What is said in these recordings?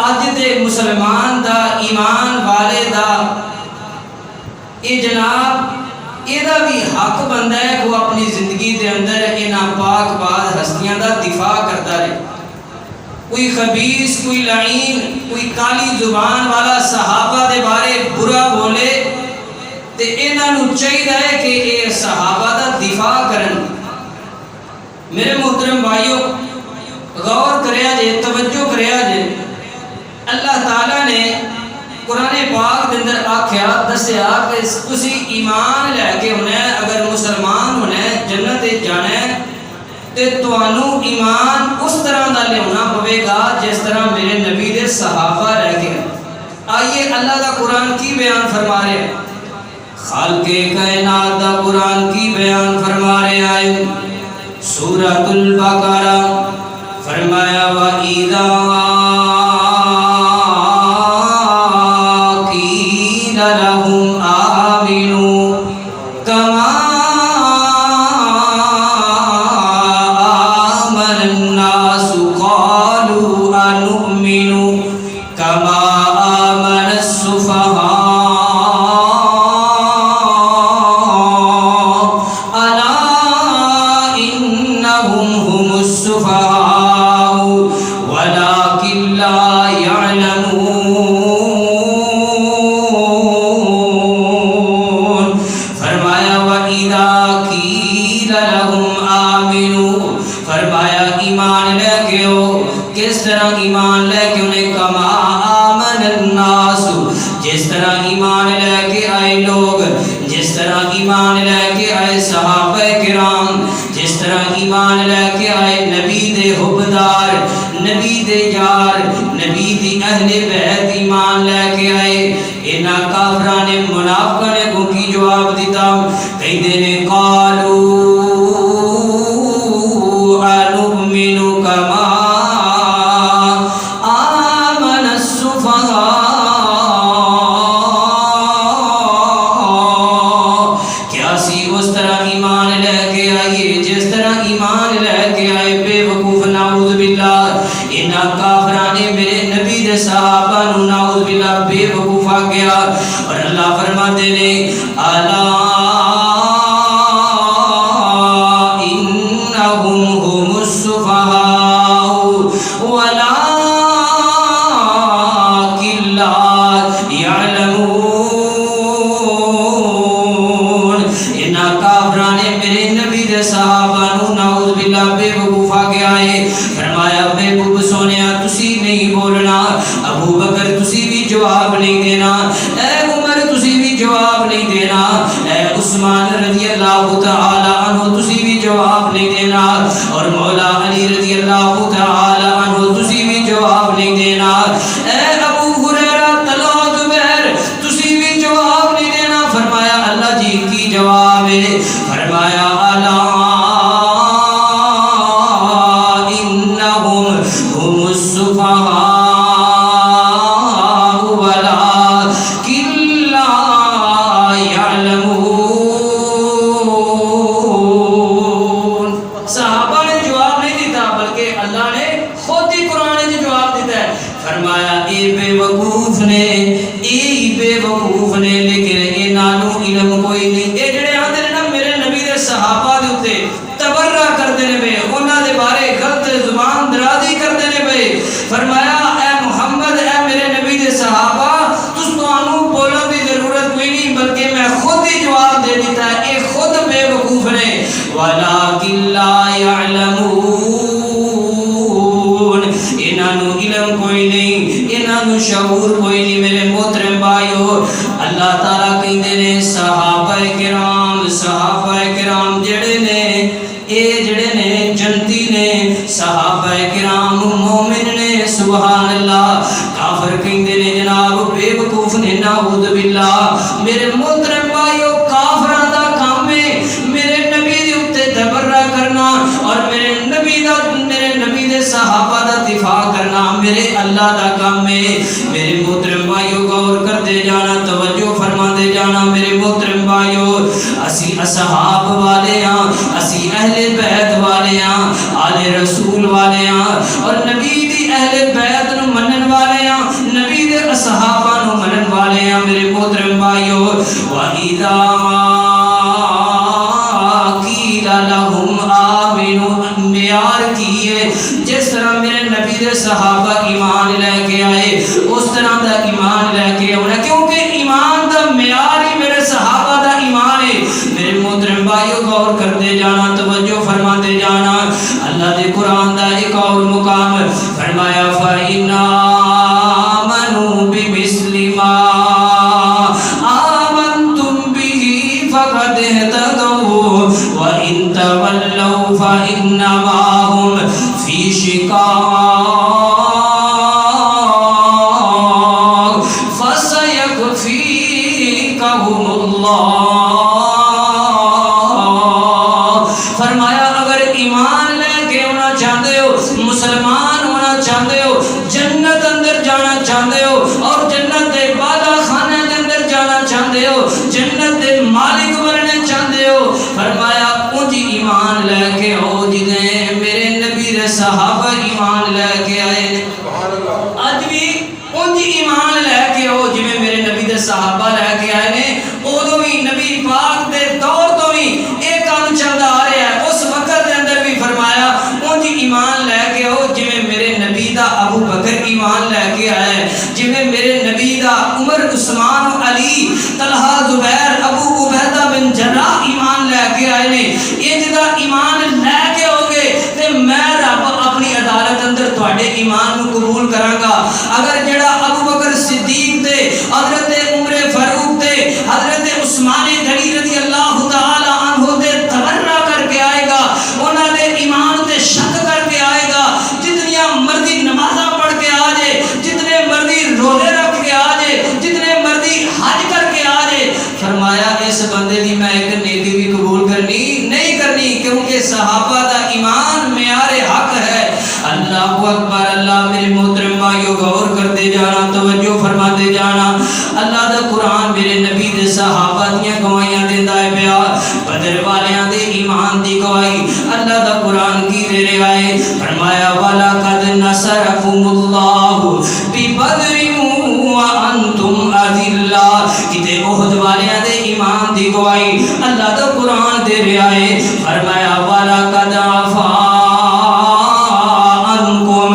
اج دے مسلمان دا ایمان والے دا یہ جناب یہ بھی حق بنتا ہے کہ وہ اپنی زندگی دے اندر انہاں پاک باز ہستیاں دا دفاع کرتا رہے. کوئی خبیث، کوئی لعین، کوئی کالی زبان والا صحابہ دے بارے برا بولے تے انہاں نو چاہیے ہے کہ یہ صحابہ دا دفاع کرن. میرے محترم بھائیو، غور کریا جے، توجہ کریا جے. اللہ تعالیٰ نے قرآن پاک دے اندر آکھیا دسیا کہ تسی ایمان لے کے ہونا ہے، اگر مسلمان ہونا ہے، جنت جانا ہے تے تانوں ایمان اس طرح دا لینا پوے گا جس طرح میرے نبی دے صحابہ رہ کے. آئیے اللہ دا قرآن کی بیان فرما رہے ہیں، خالق کائنات دا قرآن کی بیان فرما رہے ہیں. سورۃ البقرہ فرمایا وَإِذَا قِيلَ لَهُمْ آمِنُوا كَمَا آمَنَ النَّاسُ قَالُوا أَنُؤْمِنُ كَمَا آمَنَ السُّفَهَاءُ کس طرح ایمان لے کے انہیں کما آمن الناس، جس طرح ایمان لے کے آئے لوگ، جس طرح ایمان لے کے آئے صحابہ کرام، جس طرح ایمان لے کے آئے نبی دے حبدار، نبی دے یار، نبی دی اہل بیت ایمان لے کے آئے. انہاں کافراں نے منافقاں نے کو کی جواب دیتا، کہندے نے قالوا انؤمن کما صحابہ نو نعوذ باللہ بے وقوفا گیا. اور اللہ فرماتے نے الا انہم هم السفہاء ولکن لا یعلمون. انہاں کافراں نے میرے نبی دے صحابہ نو نعوذ باللہ بے وقوفا گیا ہے. فرمایا بے وقوف سونیا تسی نہیں بولنا، ابو بکر تسی بھی جواب نہیں دینا، اے عمر تسی بھی جواب نہیں دینا، اے عثمان رضی اللہ تعالی عنہ تسی بھی جواب نہیں دینا، اور مولا علی رضی اللہ تعالی عنہ تسی بھی جواب نہیں دینا، اے ابو ہریرہ طلحہ زبیر تسی بھی جواب نہیں دینا. فرمایا اللہ جی کی جواب ہے؟ فرمایا الا انہم هم السفہاء فرمایا اے محمد اے میرے نبی دے صحابہ تس توانوں بولن دی ضرورت کوئی نہیں بلکہ میں خود ہی جواب دے دیتا ہے. اے خود بے وقوف نے ولکن لا یعلمون. انہاں نو علم کوئی نہیں، انہاں نو شعور کوئی نہیں. میرے محترم بھائیو اللہ تعالیٰ کہندے نے صحابہ کرام جڑے نے اے جڑے نے جنتی نے، صحابہ کرام مومن نے، سبحان اللہ. کافر کہندے نے جناب بے وقوف نے، نعوذ باللہ. میرے محترم بھائیو کافراں دا کام ہے میرے نبی دے اوتے تبرہ کرنا اور میرے نبی دے صحابہ دا دفاع کرنا میرے اللہ دا کام ہے. میرے محترم بھائیو غور کرتے جانا، توجہ فرماتے جانا. میرے محترم بھائیو اسی اصحاب والے ہاں، اسی اہل بیت والے ہاں، آل رسول والے ہاں، اور نبی دی اہل بیت نو منن والے اذا قیل لهم آمنوا بیار کیے جس طرح میرے نبی دے صحابہ ایمان لے کے آئے اس طرح دا ایمان لے کے آنا کیونکہ ایمان دا معیار ہی میرے صحابہ دا ایمان ہے میرے محترم بھائیو غور کرتے جانا توجہ فرماتے جانا اللہ دے قرآن دا ایک اور مقام فرمایا فَإِنْ آمَنُوا بِمِثْلِ مَا آمَنْتُمْ بِهِ فَقَدْ اهْتَدَوْا وَإِنْ تَوَلَّوْا فَإِنَّمَا هُمْ فِي شِقَاقٍ فَسَيَكْفِيكَهُمُ اللَّهُ فرمایا اگر ایمان لے کے ہونا چاہتے ہو مسلمان ہونا چاہتے ہو جنت اندر جانا چاہتے ہو اور جنت دے بالا خانے دے اندر جانا چاہتے ہو جنت دے مالک بننا چاہتے ہو فرمایا انج ایمان لے کے ہو جنہیں میرے نبی دے صحابہ ایمان لے کے آئے اج بھی انج ایمان لے کے ہو جنہیں میرے نبی دے صحابہ لے کے آئے نے ادو بھی نبی پاک دے دور تو بھی ایک کام چلتا آ رہا ہے اس وقت دے اندر بھی فرمایا انج ایمان لے کے ہو جنہیں میرے نبی دا ابو بکر ایمان لے کے آئے جنہیں میرے نبی دا عمر عثمان علی طلحہ زبیر ابو عبیدہ بن جراح ایمان لے کے آئے نے یہ جدا ایمان لے کے ہوگے تے میں رب اپنی عدالت اندر تواڈے ایمان کو قبول کراں گا اگر جڑا ابو بکر صدیق تے حضرت عمر فاروق تے حضرت عثمان غنی رضی اللہ تعالی عنہ تے تبرہ کر کے آئے گا انہاں دے ایمان تے شک کر کے آئے گا جتنی مرضی نمازاں پڑھ کے آ جائے جتنے مرضی روزے رکھ کے آ جائے جتنے مرضی حج کر کے آ جائے فرمایا اس بندے دی میں ایک نیکی بھی قبول کرنی نہیں کرنی کیونکہ صحابہ دا ایمان معیار حق ہے اللہ اکبر اللہ میرے محترم بھائیو غور کرتے جانا توجہ فرماتے جانا اللہ دا قرآن میرے نبی دے صحابہ دیاں گواہیاں دیندا ہے پیا بدر والیاں دے ایمان دی گواہی اللہ دا قرآن کی دے رہا ہے فرمایا وَلَقَدْ نَصَرَكُمُ اللَّهُ بِبَدْرٍ وَأَنْتُمْ أَذِلَّةٌ کتے احد والیاں دے ایمان دی گواہی اللہ دا قرآن دے رہا ہے فرمایا وَلَقَدْ عَفَا عَنْكُمْ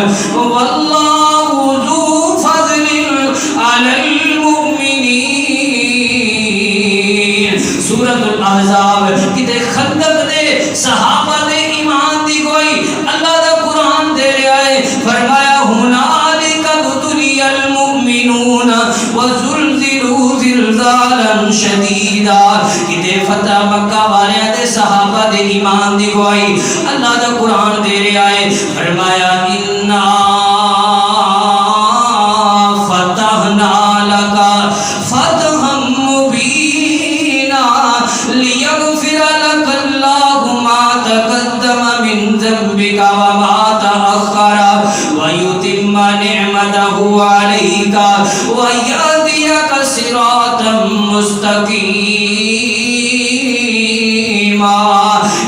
وَاللَّهُ ذُو فَضْلٍ عَلَى الْمُؤْمِنِينَ سورۃ الاحزاب کتے خندق دے صحابہ دے ایمان دی گواہی اللہ دا قرآن دے رہا ہے فرمایا هُنَالِكَ ابْتُلِيَ الْمُؤْمِنُونَ وَزُلْزِلُوا زِلْزَالًا شَدِيدًا کتے فتح مکہ والیاں دے صحابہ دے ایمان دی گواہی اللہ دا قرآن دے رہا ہے فرمایا اِنَّا فَتَحْنَا لَكَ فَتْحًا مُبِينًا لِيَغْفِرَ لَكَ اللَّهُ مَا تَقَدَّمَ مِنْ ذَنبِكَ وَمَا تَأَخَّرَ وَيُتِمَّ نِعْمَتَهُ عَلَيْكَ وَيَهْدِيَكَ صِرَاطًا مُسْتَقِيمًا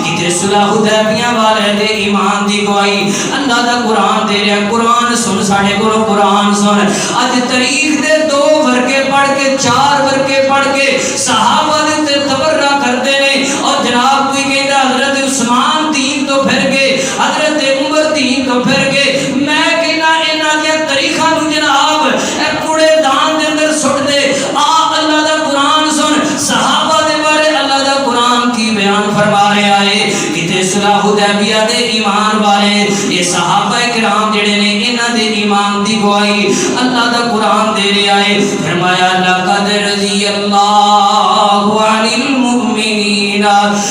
کتے صلح حدیبیہ والے دے ایمان دی گواہی اللہ دا قرآن دے رہا قرآن سن ساڑھے کو قرآن سن اج تاریخ دے 2 ورقے پڑھ کے 4 ورقے پڑھ کے صحابہ دے تبرہ کرتے ہیں اور جناب کوئی کہتا حضرت عثمان دین تو پھر گئے حضرت عمر دین تو پھر گئے میں کہنا انہاں دے تاریخاں نو جناب اے کوڑے دان دے اندر سٹ دے اللہ دا قرآن سن صحابہ دے بارے اللہ دا قرآن کی بیان فرما رہا ہے کتے صلح حدیبیہ دے ایمان والے یہ صحابہ کرام جڑے نے انہاں دے ایمان دی گواہی اللہ دا قرآن دے رہا ہے فرمایا لقد رضی اللہ عن المؤمنین اذ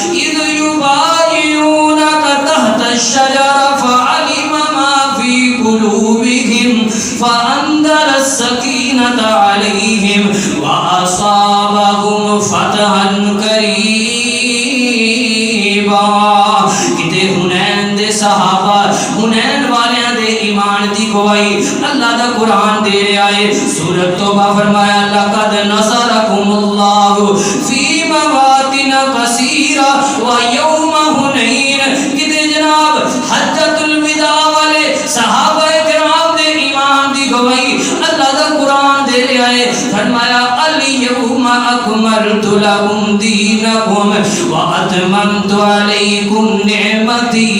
یبایعونک تحت الشجر فعلم ما فی قلوبہم فانزل السکینۃ علیہم واصابہم فتحا قریبا کتے حنین دے صحابہ حنین والیاں دے ایمان دی گواہی اللہ دا قرآن دے رہا ہے سورۃ توبہ فرمایا لقد نصرکم اللہ فی مواطن کثیرہ ویوم حنین کتے جناب حجۃ الوداع والے صحابہ کرام دے ایمان دی گواہی اللہ دا قرآن دے رہا آئے فرمایا الیوم اکملت لکم دینکم واتممت علیکم نعمتی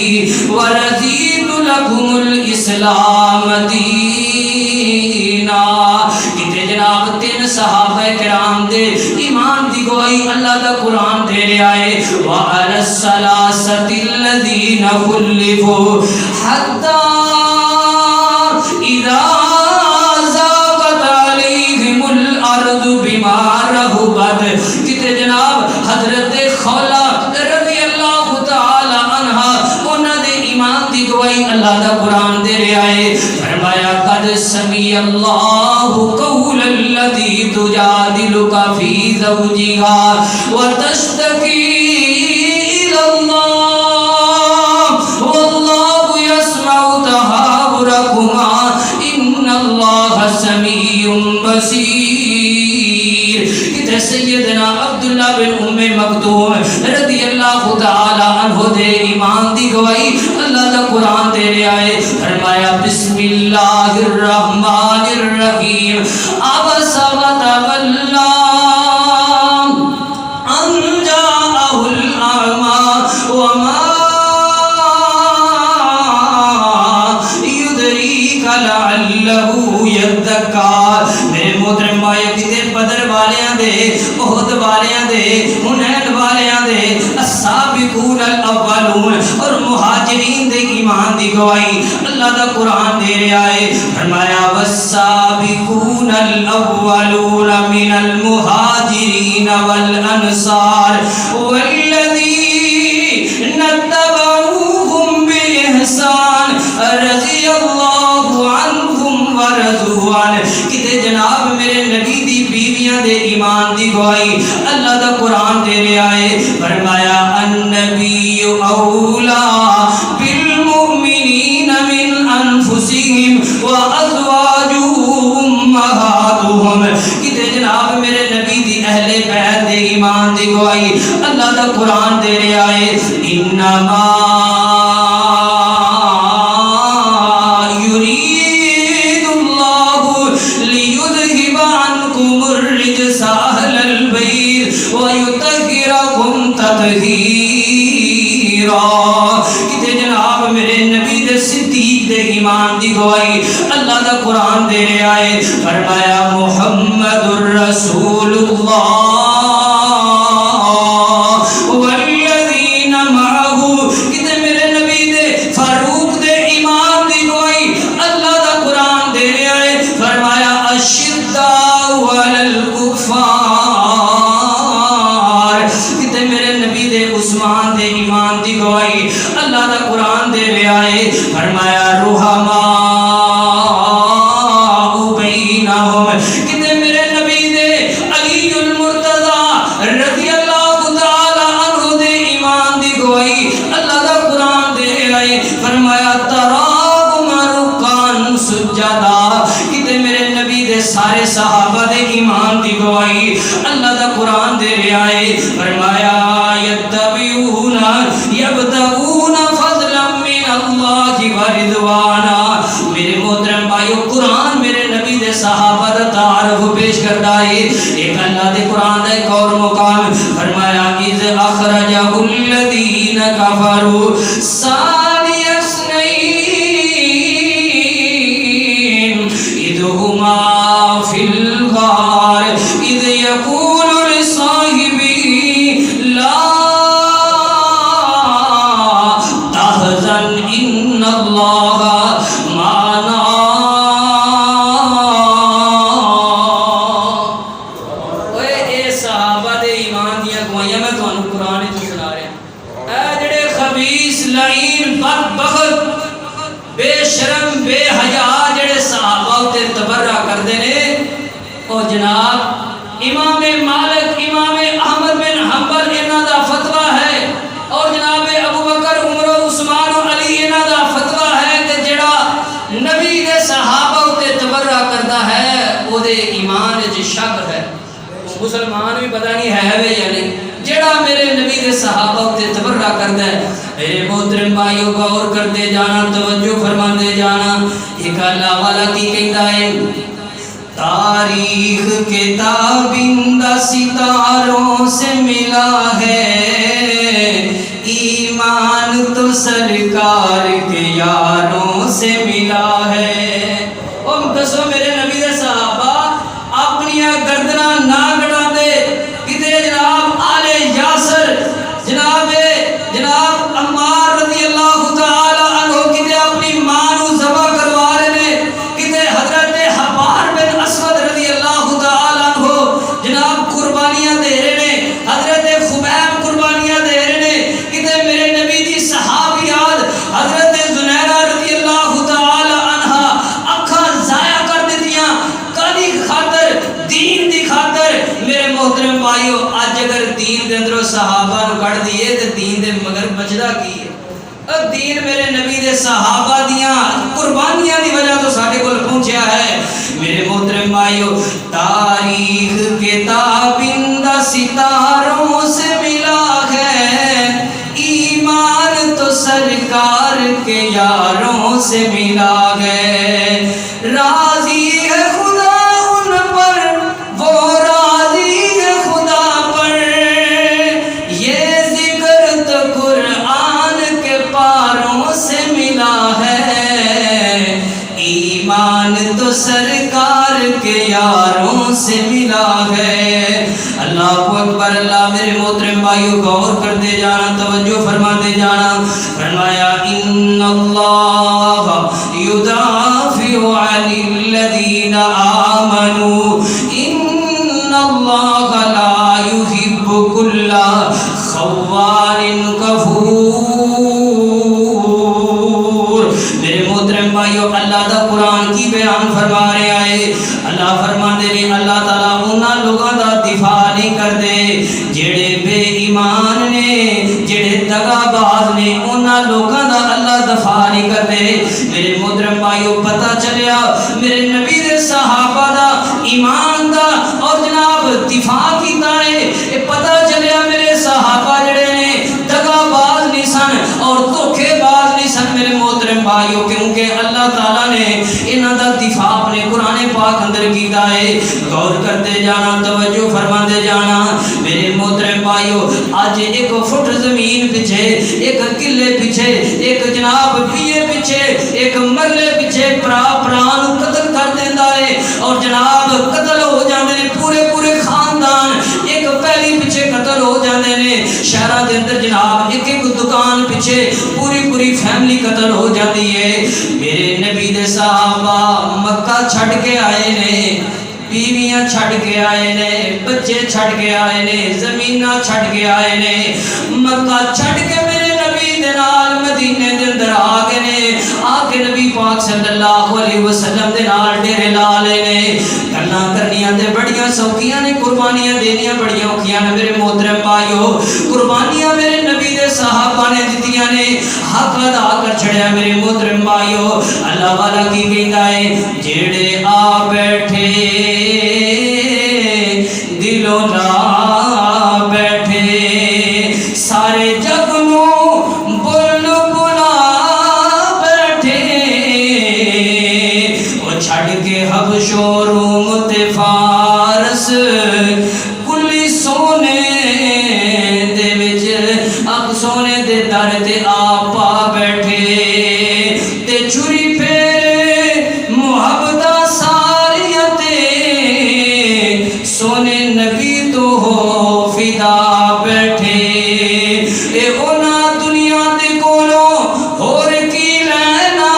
ورضیت لکم الاسلام دینا. کتے جناب تین صحابہ کرام دے ایمان دی گواہی اللہ دا قرآن دے رہے آئے وعلى الثلاثة الذين خلفوا حتى إذا ضاقت عليهم الأرض بما رحبت. کتے جناب حضرت خولا رضی اللہ تعالی عنہ انہاں دے ایمان دی گواہی اللہ دا قرآن دے رہے آئے فرمایا قد سمع اللہ قول الذی تجادلک فی زوجها وتشتکی الی اللہ واللہ یسمع تحاورکما ان اللہ سمیع بصیر. کتے سیدنا عبداللہ بن ام مکتوم رضی اللہ تعالی عنہ دے ایمان دی گواہی اللہ دا قرآن دے رہے آئے فرمایا بسم اللہ الرحمن الرحیم عبس وتولی ان جاءہ الاعمی وما یدریک لعلہ یذکر. میرے محترم بھائی کتے بدر والیاں دے احد والیاں دے حنین والیاں دے السابقون الاولون اور مہاجرین دے ایمان دی گواہی اللہ دا قرآن دے رہے آئے فرمایا والسابقون الاولون من المہاجرین والانصار والذین اتبعوهم بإحسان رضی اللہ عنہم ورضوا عنہ. کتے جناب میرے نبی دی بیویاں دے ایمان دی گواہی اللہ دا قرآن دے رہے آئے فرمایا النبی اولا بالمؤمنین من انفسہم وازواجہ امہاتہم. کتے جناب میرے نبی دی اہل بیت دے ایمان دی گواہی اللہ دا قرآن دے رہے آئے انما یرید اللہ لیذہب عنکم الرجس اہل البیت ویطہرکم تطہیرا. کتے جناب میرے نبی دے صدیق دے ایمان دی گواہی اللہ دا قرآن دے رہے آئے فرمایا محمد الرسول اللہ والذین معہ. کتے میرے نبی دے فاروق دے ایمان دی گواہی اللہ دا قرآن دے رہے آئے فرمایا الشداء علی الکفار. کتے میرے نبی دے عثمان دے ایمان دی گواہی اللہ دا قرآن دے رہے آئے فرمایا رحماء بینہم. کتے میرے نبی دے علی المرتضی رضی اللہ تعالی عنہ دے ایمان دی گواہی اللہ دا قرآن دے رہے آئے فرمایا تراہم رکعا سجدا. کتے میرے نبی دے سارے صحابہ دے ایمان دی گواہی اللہ دا قرآن دے رہے آئے فرمایا یبتغون فضلا من اللہ ورضوانا. میرے محترم بھائیو قرآن میرے نبی دے صحابہ دا تعارف پیش کرتا ہے. ایک اللہ دے قرآن دا ایک اور مقام فرمایا اذ اخرجہ الذین کفروا ثانی اثنین اذ ہما فی الغار اذ یقول لصاحبہ لا تحزن ان اللہ معنا. اے صحابہ دے ایمان دیا گوائیاں میں تو قرآن جو سنا رہے ہیں اے جڑے خبیث لعین بدبخت بے شرم بے حیا جڑے صحابہ تے تبرہ کر دینے او جناب امام مالک امام احمد بن حنبل انہاں دا فتویٰ ہے اور جناب ابو بکر عمر و عثمان و علی انہاں دا فتویٰ ہے کہ جڑا نبی دے صحابہ تے تبرہ کرتا ہے او دے ایمان وچ شک ہے. مسلمان بھی پتہ نہیں ہے وے یا نہیں جڑا میرے نبی دے صحابہ تے تبرہ کرتا ہے. میرے محترم بھائیو غور کرتے جانا توجہ فرماندے جانا. ایک اللہ والا کی کہندا ہے تاریخ کے تابندہ ستاروں سے ملا ہے، ایمان تو سرکار کے یاروں سے ملا ہے۔ دسو میرے نبی دے صحابہ اپنی گردنا نہ گڑا دے کتے جناب آل یاسر جناب عمار رضی اللہ تعالی عنہ کتے اپنی ماں نو ذبح کروا رہے نے، کتے حضرت حبار بن اسود رضی اللہ تعالی عنہ جناب قربانیاں دے رہے نے، حضرت خبیب قربانیاں دے رہے نے، کتے میرے نبی دی صحابیات حضرت زنیرہ رضی اللہ تعالی عنہ اکھاں ضائع کر دیتیاں کدی خاطر دین دی خاطر۔ میرے محترم بھائیو اج اگر دین دے اندروں صحابہ نو کڈ دیے تے دین دے مگر بچدا کی ہے؟ اب دین میرے نبی دے صحابہ دیاں قربانیاں دی وجہ تو ساڈے کول پہنچیا ہے۔ میرے محترم بھائیو تاریخ کے تابندہ ستاروں سے ملا ہے، ایمان تو سرکار کے یاروں سے ملا ہے۔ راضی ہے خدا ان پر، وہ راضی ہے خدا پر، یہ ذکر تو قرآن کے پاروں سے ملا ہے، ایمان تو سرکار کے یاروں سے ملا ہے۔ اللہ اکبر اللہ۔ میرے محترم بھائیو غور کرتے جانا، توجہ فرماتے جانا۔ فرمایا ان اللہ یدافع عن الذین آمنوا ان اللہ لا یحب کل خوان کفور۔ میرے محترم بھائیو اللہ دا قرآن کی بیان فرما رہے آئے۔ اللہ فرما دے نے اللہ تعالیٰ انہاں لوگاں دا دفاع نہیں کر دے جڑے بے ایمان نے، جڑے دغا باز نے، انہاں لوگاں دا اللہ دفاع نہیں کر دے۔ میرے محترم بھائیو پتہ چلیا میرے نبی دے صحابہ دا ایمان دا اور جناب دفاع کیتا ہے۔ یہ پتہ چلیا میرے صحابہ جڑے نے دغا باز نہیں سن اور دھوکے باز نہیں سن میرے محترم بھائیو، کیونکہ اللہ تعالیٰ نے انہاں دا دفاع اپنے قرآن پاک اندر کیتا ہے۔ غور کرتے جانا، توجہ فرماتے جانا۔ میرے محترم بھائیو اج ایک فٹ زمین پیچھے، ایک قلعے پیچھے، ایک جناب پیے پیچھے، ایک مرلے پیچھے پران قتل کر دیندا ہے اور جناب قتل ہو جاندے نے پورے پورے خاندان، ایک پہلی پیچھے قتل ہو جاندے نے شہراں دے اندر جناب، ایک ایک دکان پیچھے پوری پوری فیملی قتل ہو جاتی ہے۔ میرے نبی دے صحابہ مکہ چھڈ کے آئے نے، بیویاں چھڈ کے آئے نے، بچے چھڈ کے آئے نے، زمیناں چھڈ کے آئے نے، مکہ چھڈ کے میرے نبی دے نال مدینے دے اندر آ گئے نے، آ کے نبی پاک صلی اللہ علیہ وسلم دے نال ڈیرے لا لے نے۔ گلاں کرنیاں تے بڑیاں سوکھیاں نے، قربانیاں دینیاں بڑیاں اوکھیاں نے۔ میرے محترم بھائیو قربانیاں میرے نبی دے صحابہ نے دتیاں نے، حق ادا کر چھڑیا میرے محترم بھائیو۔ اللہ والا کی کہندا ہے جڑے آ بیٹھے دلوں لا بیٹھے، سارے جگ نو بل بلا بیٹھے، وہ چھڑ کے حبش و روم تے فارس کلی سونے دے وچ اک سونے دے در تے آ پا بیٹھے، تے چھری پھیرے محبتاں ساریاں تے سونے نبی تو ہو فدا بیٹھے۔ اے اونا دنیا دے کولوں ہور کی لینا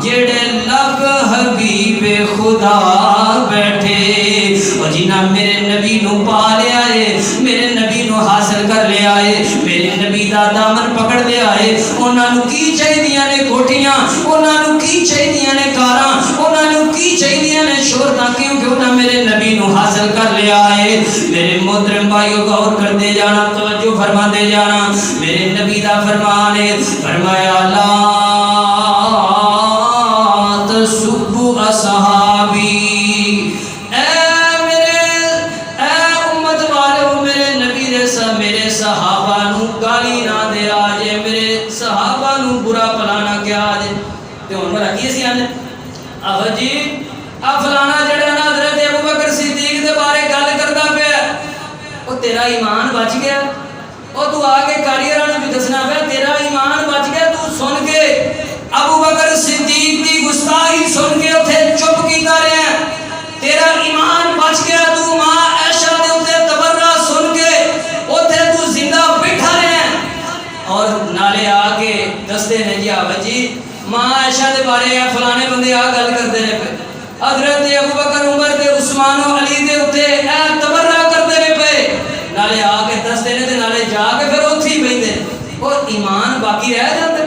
جڑے لگ حبیب خدا بیٹھے۔ اور جنہ میرے نبی نو پا لیا ہے، میرے نبی نو حاصل کر لیا ہے، میرے نبی دا دامن پکڑ لیا ہے، انہاں نو کی چاہیدیاں نے کوٹھیاں، انہاں نو کی چاہیدیاں نے کاراں، انہاں نو کی چاہیدیاں نے شہرتاں، کیونکہ انہاں میرے نبی نو حاصل کر لیا ہے۔ میرے محترم بھائیو غور کرتے جانا، توجہ فرماتے جانا۔ میرے نبی دا فرمان ہے، فرمایا لا تسبوا اصحابی، میرے صحابہ نو گالی نہ دے آجے، میرے صحابہ نو برا پلانا کیا آجے۔ تے ہن میرا کی سی آنے جی فلانا جڑا نا حضرت ابو بکر صدیق دے بارے گل کردا پیا او تیرا ایمان بچ گیا او تو آ کے کاریگراں نوں بھی دسنا پیا تیرا ایمان بچ گیا تو سن کے ابو بکر صدیق دی گستاخی سن کے اوتھے چپ کیتا رہیا تیرا ایمان بچ گیا تو ماں عائشہ دے اوتے تبرہ سن کے اوتھے تو زندہ بیٹھا رہیا اور نالے آ کے دستے نے جی آبا جی ماں عائشہ دے بارے فلانے بندے آ گل کرتے نے پے حضرت ابو بکر عمر تے عثمان و علی دے اوتے اے تبرہ کرتے نے پے نالے آ کے دستے نے تے نالے جا کے پھر اوتھے ہی بیٹھے اور ایمان باقی رہ جاندا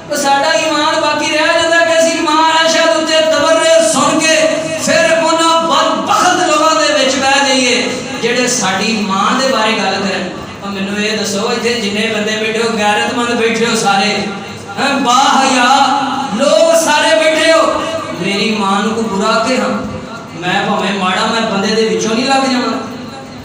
تو ساڈا ایمان باقی رہ جاندا کہ اسی ماں عائشہ دے اوتے تبرہ سن کے پھر انہاں بدبخت لوگاں دے وچ بیٹھ جائیے جڑے ساڈی ماں دے بارے گل کرن اور مینوں یہ دسو ایتھے جنے بندے بیٹھے ہو غیرت مند بیٹھے ہو سارے با حیا لوگ سارے بیٹھے ہو میری ماں کو برا کہ ہاں میں بھاویں ماڑا میں بندے دے وچوں نہیں لگ جاواں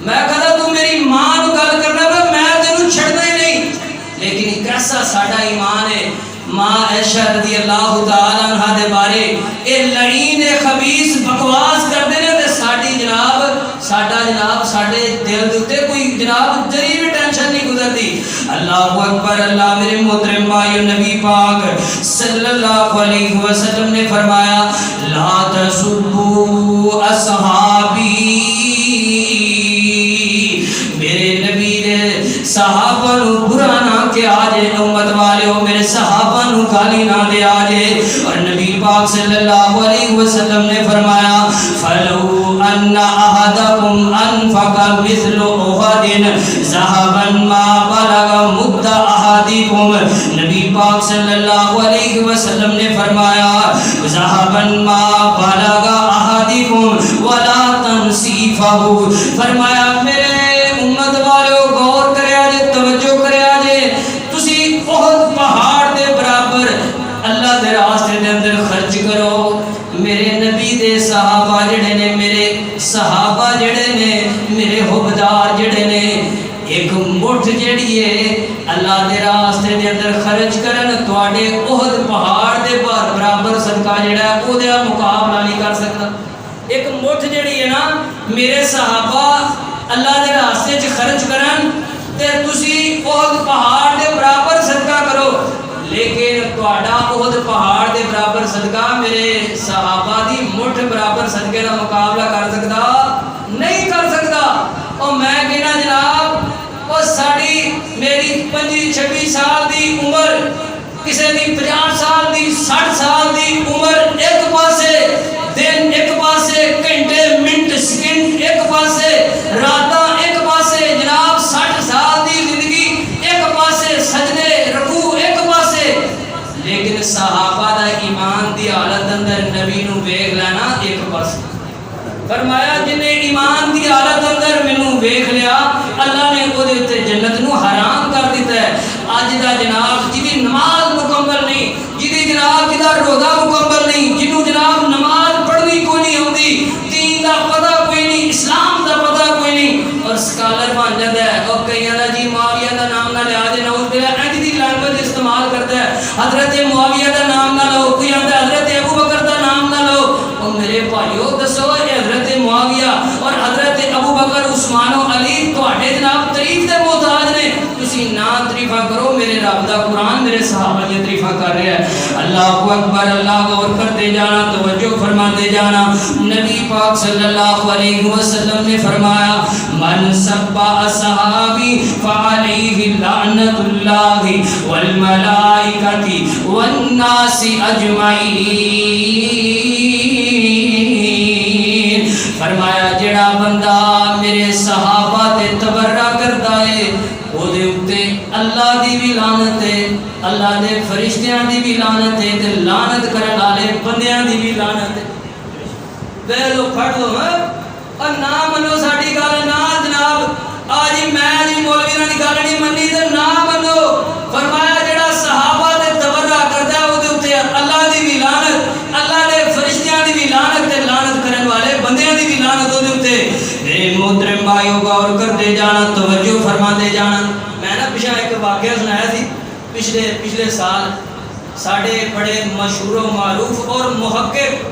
میں کہدا تو میری ماں نو گل کرنا پے میں تینوں چھڑنا ہی نہیں لیکن کیسا ساڈا ایمان ہے ماں عائشہ رضی اللہ تعالی عنہا دے بارے اے لعین خبیث بکواس کردے نے تے ساڈی جناب ساڈا جناب ساڈے دل دے اوتے کوئی جناب ذری بھی ٹینشن نہیں گزرتی اللہ اکبر اللہ میرے محترم بھائیو نبی پاک صلی اللہ علیہ وسلم نے فرمایا لا تسبوا اصحابی میرے نبی نے صحابہ نو برا نہ کیا جے امت والے میرے صحابہ نو گالی نہ دیا جے اور نبی پاک صلی اللہ علیہ وسلم نے فرمایا فلو ان احدکم انفق مثل احد ذهبا ما بلغ مد احدکم نبی پاک صلی اللہ علیہ وسلم نے فرمایا ذهبا ما بلغ احدکم ولا تنصیفہ فرمایا میرے امت والو غور کریا جے توجہ کریا جے تسی احد پہاڑ دے برابر اللہ دے راستے دے اندر خرچ کرو میرے نبی دے صحابہ جڑے نے میرے صحابہ جڑے نے میرے حبدار جڑے نے ایک مٹھ جڑی ہے اللہ دے راستے دے اندر خرچ کرن تواڈے احد پہاڑ دے برابر صدقہ جڑا ہے او دے مقابلہ نہیں کر سکتا ایک مٹھ جڑی ہے نا میرے صحابہ اللہ دے راستے چ خرچ کرن تے تسی احد پہاڑ دے برابر صدقہ کرو لیکن تواڈا احد پہاڑ دے برابر صدقہ میرے صحابہ دی مٹھ برابر صدقے دا مقابلہ کر سکدا نہیں کر سکدا او میں کہنا جناب او ساڈی میری 25-26 سال دی عمر کسے دی 50 سال دی 60 سال دی عمر ایک پاسے دن ایک پاسے گھنٹے منٹ سیکنڈ ایک پاسے راتاں ایک پاسے جناب 60 سال دی زندگی ایک پاسے سجدے رکوع ایک پاسے لیکن صحابہ دا ایمان دی حالت اندر نبی نو ویکھ لینا ایک پاسے فرمایا جن نے ایمان دی حالت اندر مینوں ویکھ لیا اللہ نے او دے تے جنت نو حرام کر دیتا ہے اج دا جناب جدی نماز مکمل نہیں جدی جناب جدا روزہ مکمل نہیں جنوں جناب نماز پڑھنی کوئی نہیں ہوندی دین دا پتہ کوئی نہیں اسلام دا پتہ کوئی نہیں اور سکالر بن جاندا ہے اور کئیاں دا جی معاویہ دا نام نہ لیا جے نعوذ باللہ انج دی لعنت استعمال کردا ہے حضرت معاویہ دا نام نہ لو کوئی آندا حضرت ابو بکر دا نام نہ لو او میرے بھائیو دسو حضرت معاویہ اور حضرت ابو بکر عثمان و علی تواڈے جناب تعریف دے محتاج نے تسی نا تعریفہ کرو میرے رب دا قرآن میرے صحابہ دی تعریفہ کر رہا ہے اللہ اکبر اللہ غور کرتے جانا توجہ فرماتے جانا نبی پاک صلی اللہ علیہ وسلم نے فرمایا من سب اصحابی فعلیہ لعنت اللہ والملائکۃ والناس اجمعین فرمایا جڑا بندہ میرے صحابہ تے تبرہ کرتا ہے او دے اوتے اللہ دی بھی لعنت ہے اللہ دے فرشتیاں دی بھی لعنت ہے تے لعنت کرن والے بندیاں دی بھی لعنت ہے وے لو پڑھ لو اور نہ منو ساڈی گل نہ جناب آج میں جی مولوی دی گل نہیں مننی تے نہ منو فرمایا جڑا صحابہ تے تبرہ کردا ہے او دے اوتے اللہ دی بھی لعنت اللہ دے فرشتیاں دی بھی لعنت تے لعنت کرن والے بندیاں دی بھی لعنت او دے اوتے میرے محترم بھائیو غور کرتے جانا توجہ فرماتے جانا میں نا پیچھے ایک واقعہ سنایا تھی پچھلے سال ساڈے بڑے مشہور و معروف اور محقق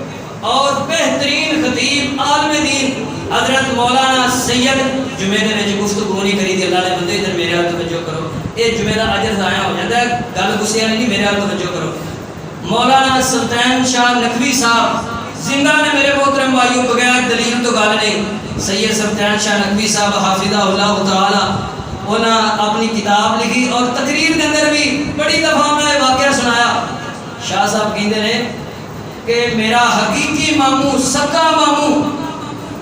شریف عالم دین حضرت مولانا سید جمعے دے وچ گفتگو نہیں کری تے اللہ نے بندے ادھر میرے حال توجہ کرو، اے جمعے دا اجر ضائع ہو جاتا ہے، گل غصے والی نہیں، میرے حال توجہ کرو۔ مولانا سلطان شاہ نقوی صاحب زندہ نے میرے محترم بھائیوں، بغیر دلیل تو گل نہیں۔ سید سلطان شاہ نقوی صاحب حافظہ اللہ تعالی انہاں اپنی کتاب لکھی اور تقریر دے اندر بھی بڑی دفعہ انہاں نے واقعہ سنایا۔ شاہ صاحب کہندے نے کہ میرا حقیقی ماموں سکا ماموں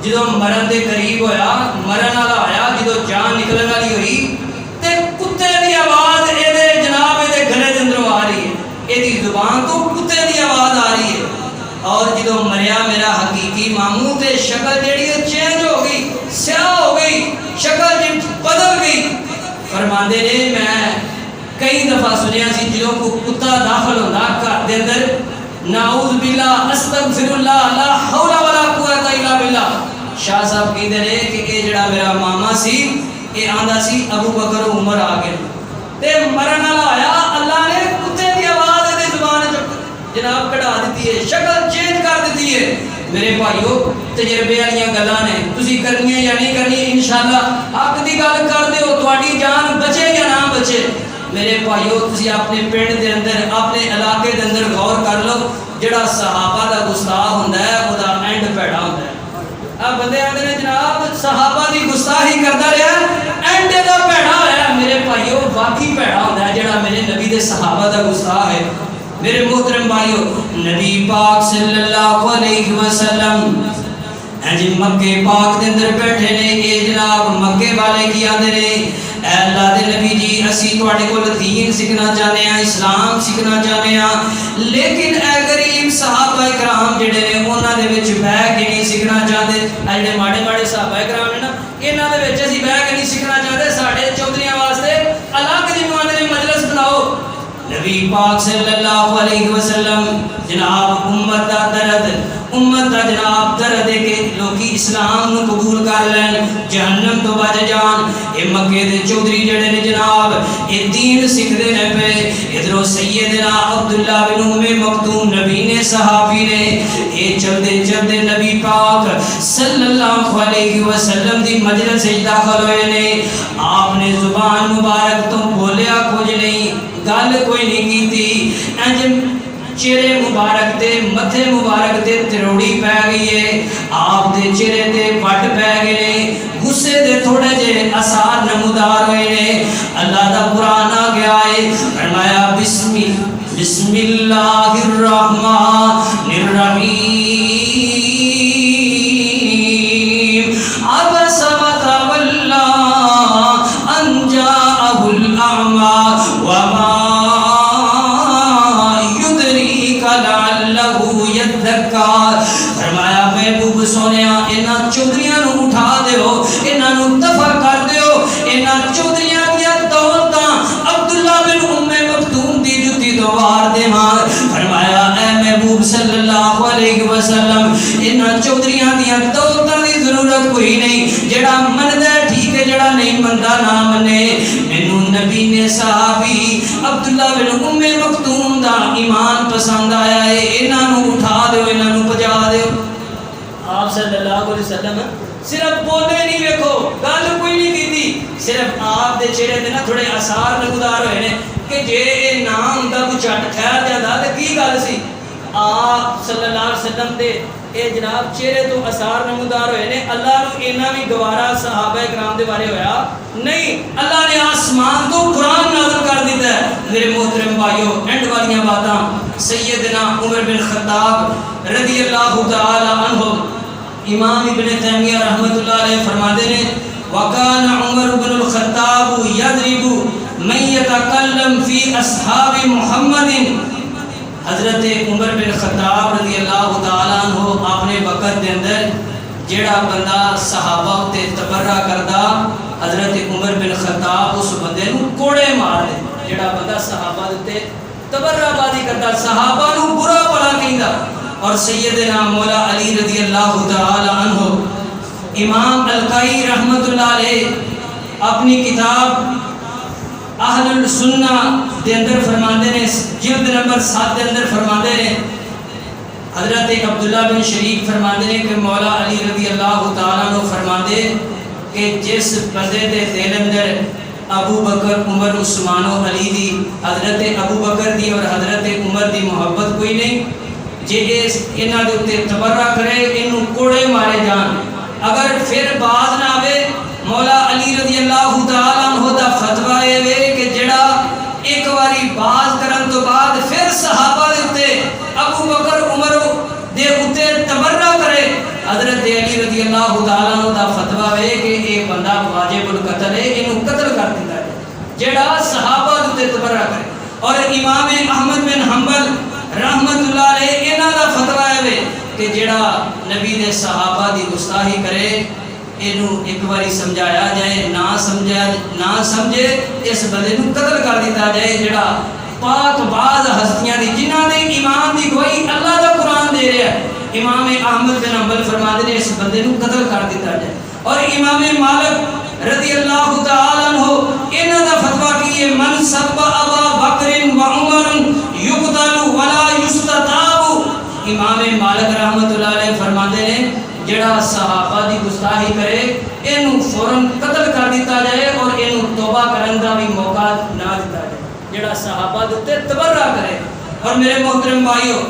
جدو مرن دے قریب ہویا، مرن والا آیا، جدو جان نکلن والی ہوئی تے کتے دی آواز اے دے جناب اے دے گلے دے اندروں آ رہی ہے، اے دی زبان تو کتے دی آواز آ رہی ہے، اور جدو مریا میرا حقیقی ماموں تے شکل جیڑی ہے چینج ہو گئی، سیاہ ہو گئی، شکل جی بدل گئی۔ فرماندے نے میں کئی دفعہ سنیا سی جدو کو کتا داخل ہوندا گھر دے اندر، نعوذ باللہ استغفر اللہ لا حول ولا قوت الا باللہ۔ شاہ صاحب کہندے نے کہ اے جڑا میرا ماما سی اے آندا سی ابو بکر عمر آ گئے تے مرن والا آیا، اللہ نے کتے دی آواز دے زبان جناب کڑا دیتی ہے، شکل چینج کر دیتی ہے۔ میرے بھائیو تجربے والیاں گلاں نے، تسی کرنی یا نہیں کرنی، انشاءاللہ حق دی گل کر دیو، تہاڈی جان بچے یا نہ بچے۔ میرے بھائیو تسی اپنے پنڈ دے اندر اپنے علاقے دے اندر غور کر لو، جڑا صحابہ دا گستاخ ہوندا ہے او دا اینڈ پیڑا ہوندا ہے۔ اب بندے آندے نے جناب صحابہ دی گستاخی کردا رہیا، اینڈ دا پیڑا ہویا۔ میرے بھائیو واقعی پیڑا ہوندا ہے جڑا میرے نبی دے صحابہ دا گستاخ ہے۔ میرے محترم بھائیو نبی پاک صلی اللہ علیہ وسلم جی مکے پاک دے اندر بیٹھے نے، اے جناب مکے والے کی آندے نے اے اللہ دے نبی جی اسی تواڈے کول دین سیکھنا چاہنے ہیں، اسلام سیکھنا چاہنے ہیں، لیکن اے غریب صحابہ کرام جڑے نے انہاں دے وچ بیٹھ کے نہیں سیکھنا چاہتے۔ اے جڑے ماڑے ماڑے صحابہ کرام نے نا انہاں دے وچ اسی بیٹھ کے نہیں سیکھنا چاہتے، ساڈے چودھریاں واسطے الگ جی مجلس بناؤ۔ نبی پاک صلی اللہ علیہ وسلم جناب امت دا درد، امت دا جناب درد ہے کہ لوکی اسلام نو قبول کر لین، جہنم تو بچ جان۔ اے مکے دے چودھری جڑے نے جناب اے دین سکھدے نے پے، ادھروں سیدنا عبداللہ بن ام مکتوم نبی نے صحابی نے اے چلدے چلدے نبی پاک صلی اللہ علیہ وسلم دی مجلس وچ داخل ہوئے نے۔ آپ نے زبان مبارک تو بولیا کچھ نہیں، گل کوئی نہیں کیتی، انج چہرے مبارک تے متھے مبارک تے تروڑی پہ گئی ہے، آپ دے چہرے تے وٹ پہ گئے نے، غصے دے تھوڑے جے اثار نمودار ہوئے نے۔ اللہ دا قرآن آ گیا ہے، فرمایا بسم اللہ الرحمن الرحیم عبس وتولی ان جاءہ الاعمی وما فرمایا محبوب سونیا انہاں چودھریاں نو اٹھا دیو، انہاں نو دفع کر دیو، انہاں چودھریاں دیا دولتاں عبداللہ بن ام مکتوم دی جتی تو وار دے مار۔ فرمایا اے محبوب صلی اللہ علیہ وسلم انہاں چودھریاں دیا دولتاں دی ضرورت کوئی نہیں، جڑا مندہ ٹھیک ہے، جڑا نہیں مندہ نہ منے۔ مینوں نبی نے صحابی عبداللہ بن ام مکتوم دا ایمان پسند آیا ہے، انہاں نو اٹھا دیو، انہاں نو پجا دیو۔ آپ صلی اللہ علیہ وسلم صرف بولے نہیں، ویکھو گل کوئی نہیں کیتی، صرف آپ دے چہرے تے نا تھوڑے اثار نمودار ہوئے نے کہ جے اے نام ہوندا کوئی چٹ ٹھہر جاندا تے کی گل سی۔ آپ صلی اللہ علیہ وسلم دے اے جناب چہرے تو اثار نمودار ہوئے نے، اللہ نو اینا بھی گوارا صحابہ کرام دے بارے ہویا نہیں، اللہ نے آسمان تو قرآن نازل کر دیتا ہے۔ میرے محترم بھائیو اینڈ والیاں باتاں سیدنا عمر بن خطاب رضی اللہ تعالی عنہ، امام ابن تیمیہ رحمۃ اللہ علیہ فرماتے ہیں وَكَانَ عُمَرُ بْنُ الْخَطَّابُ يَضْرِبُ مَنْ يَتَكَلَّمْ فِي أَصْحَابِ مُحَمَّدٍ۔ حضرت عمر بن خطاب رضی اللہ تعالیٰ عنہ اپنے وقت دے اندر جیڑا بندہ صحابہ تے تبرہ کردا، حضرت عمر بن خطاب اس بندے نو کوڑے مار دے، جیڑا بندہ صحابہ تے تبرہ بازی کردا، صحابہ نو برا بھلا کہندا۔ اور سیدنا مولا علی رضی اللہ تعالی عنہ، امام القائی رحمت اللہ علیہ اپنی کتاب اہل السنہ دے اندر فرماندے نے، جلد نمبر 7 دے اندر فرماندے نے حضرت عبداللہ بن شریک فرماندے نے کہ مولا علی رضی اللہ تعالیٰ عنہ فرماندے کہ جس بندے دے دل اندر ابو بکر عمر عثمان و علی دی حضرت ابو بکر دی اور حضرت عمر دی محبت کوئی نہیں، جے انہاں دے اوتے تبرہ کرے انہوں کوڑے مارے جان، اگر پھر باز نہ آوے مولا علی رضی اللہ تعالیٰ عنہ دا فتویٰ اے وے کہ جڑا ایک واری باز کرن تو بعد پھر صحابہ دے اوتے ابو بکر عمر دے اوتے تبرہ کرے، حضرت علی رضی اللہ تعالیٰ عنہ دا فتویٰ ہے کہ یہ بندہ واجب القتل ہے، انہوں قتل کر دیتا ہے جڑا صحابہ دے اوتے تبرہ کرے۔ اور امام احمد بن حنبل رحمت اللہ علیہ انہاں دا فتویٰ ہے کہ جڑا نبی دے صحابہ دی گستاخی کرے اینو ایک باری سمجھایا جائے، نہ سمجھے اس بندے نو قتل کر دیتا جائے، جڑا پاک باز ہستیاں دی جنہاں دے ایمان دی گواہی اللہ دا قرآن دے رہا ہے، امام احمد بن حنبل فرماتے ہیں اس بندے نو قتل کر دیتا جائے۔ اور امام مالک رضی اللہ تعالیٰ عنہ انہاں دا فتویٰ کیے من سب ابا بکر و عمر یقتل ولا یستتاب، امام مالک رحمت اللہ علیہ فرماتے ہیں جڑا صحابہ دی گستاخی کرے اینو فوراً قتل کر دیتا جائے اور اینو توبہ کرن دا بھی موقع نہ دیتا جائے، جڑا صحابہ دے اوتے تبرہ کرے۔ اور میرے محترم بھائیو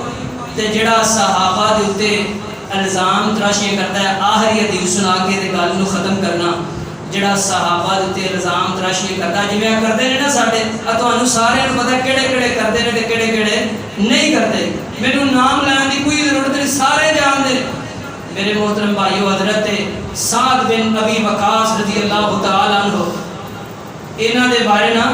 تے جڑا صحابہ دے اوتے الزام تراشی کرتا ہے، آخری حدیث سنا کے تے گل نو ختم کرنا، جڑا صحابہ دے اوتے الزام تراشی کرتا ہے جویں کردے نے نا ساڈے تانوں سارے نوں پتہ کیڑے کیڑے کردے نے تے کیڑے کیڑے نہیں کردے، مینوں نام لینے دی کوئی ضرورت نہیں، سارے جاندے۔ میرے محترم بھائیو حضرت سعد بن ابی وقاص رضی اللہ تعالیٰ عنہ انہاں دے بارے نا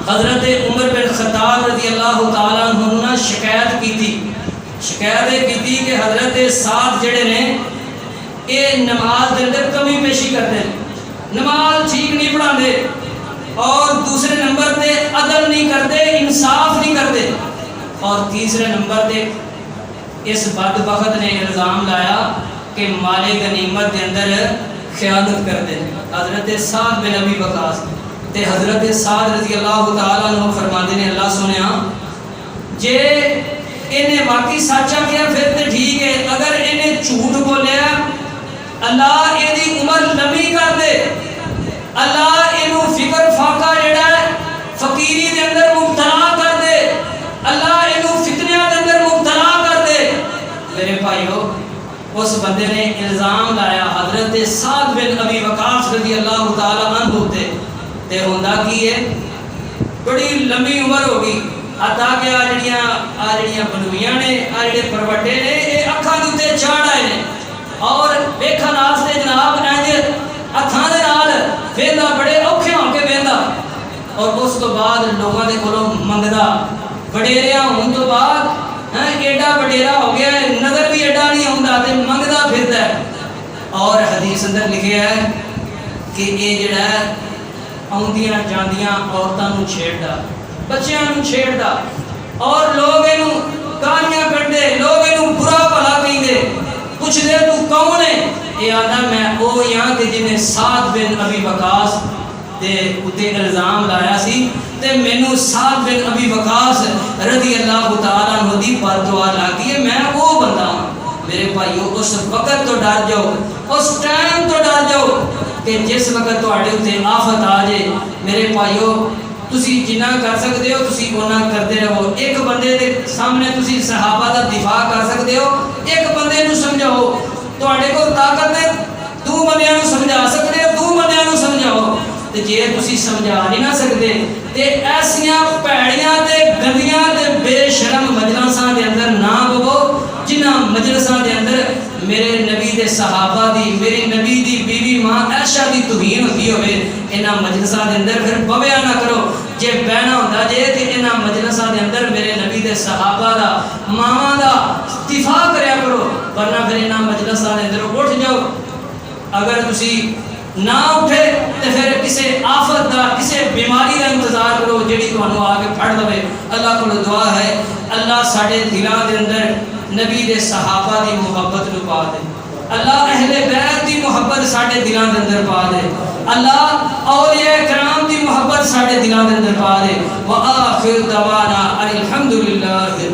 حضرت عمر بن خطاب رضی اللہ تعالیٰ عنہ نے شکایت کی تھی کہ حضرت سعد جڑے نے اے نماز دے اندر کمی پیشی کرتے ہیں، نماز ٹھیک نہیں پڑھاندے اور دوسرے نمبر تے عدل نہیں کرتے، انصاف نہیں کرتے، اور تیسرے نمبر تے اس بدبخت نے الزام لایا کہ مال غنیمت کے اندر خیانت کرتے ہیں۔ حضرت سعد بن ابی وقاص تے حضرت سعد رضی اللہ تعالیٰ عنہ فرماندے نے اللہ سنیا جے انہیں واقعی سچا کیا پھر تے ٹھیک ہے، اگر انہیں جھوٹ بولیا اللہ ایدی عمر لمبی کر دے، اللہ انہوں فکر فاقہ جڑا ہے فقیری دے اندر مبتلا کر دے، اللہ انہوں فتنیاں دے اندر مبتلا کر دے۔ میرے بھائیو اس بندے نے الزام لایا حضرت سعد بن ابی وقاص رضی اللہ تعالیٰ عنہ ہوتے تے ہوندہ کی ہے بڑی لمبی عمر ہوگی، عطا کہ آجڑیاں بنویاں نے آجڑے پروٹے نے اے اکھاں دوتے چاڑ آئے نے اور بیکھا ناستے جناب اینجے اتھاں دے نال ویندہ بڑے اوکھے ہوں کے ویندہ، اور اس تو بعد لوگوں دے کولوں منگدا وڈیریاں ہون تو بعد ایڈا وڈیرا ہو گیا ہے، نظر بھی ایڈا نہیں ہوندا تے منگدا پھردا ہے۔ اور حدیث اندر لکھیا ہے کہ اے جڑا ہے آندیاں جاندیاں عورتاں نوں چھیڑدا، بچیاں نوں چھیڑدا، اور لوگ اینوں گالیاں کڈدے، لوگ اینوں برا بھلا کہندے، پوچھدے تو کون ہے؟ اے آندا میں او ہاں کہ جنہیں سعد بن ابی وقاص دے اتے الزام لایا سی تے مینوں سعد بن ابی وقاص رضی اللہ تعالیٰ عنہ دی بد دعا لگی ہے، میں وہ بندہ ہوں۔ میرے بھائیو اس وقت تو ڈر جاؤ، اس ٹائم تو ڈر جاؤ کہ جس وقت تواڈے اوتے آفت آ جائے۔ میرے بھائیو تسی جنہ کر سکتے ہو تسی اونا کرتے رہو، ایک بندے دے سامنے تسی صحابہ دا دفاع کر سکتے ہو، ایک بندے نو سمجھاؤ، تواڈے کو طاقت ہے دو بندیاں نو سمجھا سکتے ہو، دو بندیاں نو سمجھاؤ، تے جے تسی سمجھا نہیں نہ سکتے تے ایسیاں پیڑیاں تے گندیاں تے بے شرم مجلساں دے اندر نہ بہو جنہاں مجلساں دے اندر میرے نبی دے صحابہ دی، میری نبی دی بیوی ماں عائشہ دی توہین ہوتی ہوئے، انہاں مجلساں دے اندر پھر بویا نہ کرو، جے بہنا ہوندا جے تے انہاں مجلساں دے اندر میرے نبی دے صحابہ دا ماواں دا دفاع کریا کرو، ورنہ پھر انہاں مجلساں دے اندر اٹھ جاؤ۔ اگر تسی نہ اٹھے تو پھر کسی آفت دا کسی بیماری دا انتظار کرو جڑی تانوں آ کے پھڑ لوے۔ اللہ کو دعا ہے اللہ ساڈے دلاں دے اندر نبی دے صحابہ دی محبت نو پا دے، اللہ اہل بیت دی محبت ساڈے دلاں دے اندر پا دے، اللہ اولیاء کرام دی محبت ساڈے دلاں دے اندر پا دے۔ وآخر دعوانا الحمدللہ۔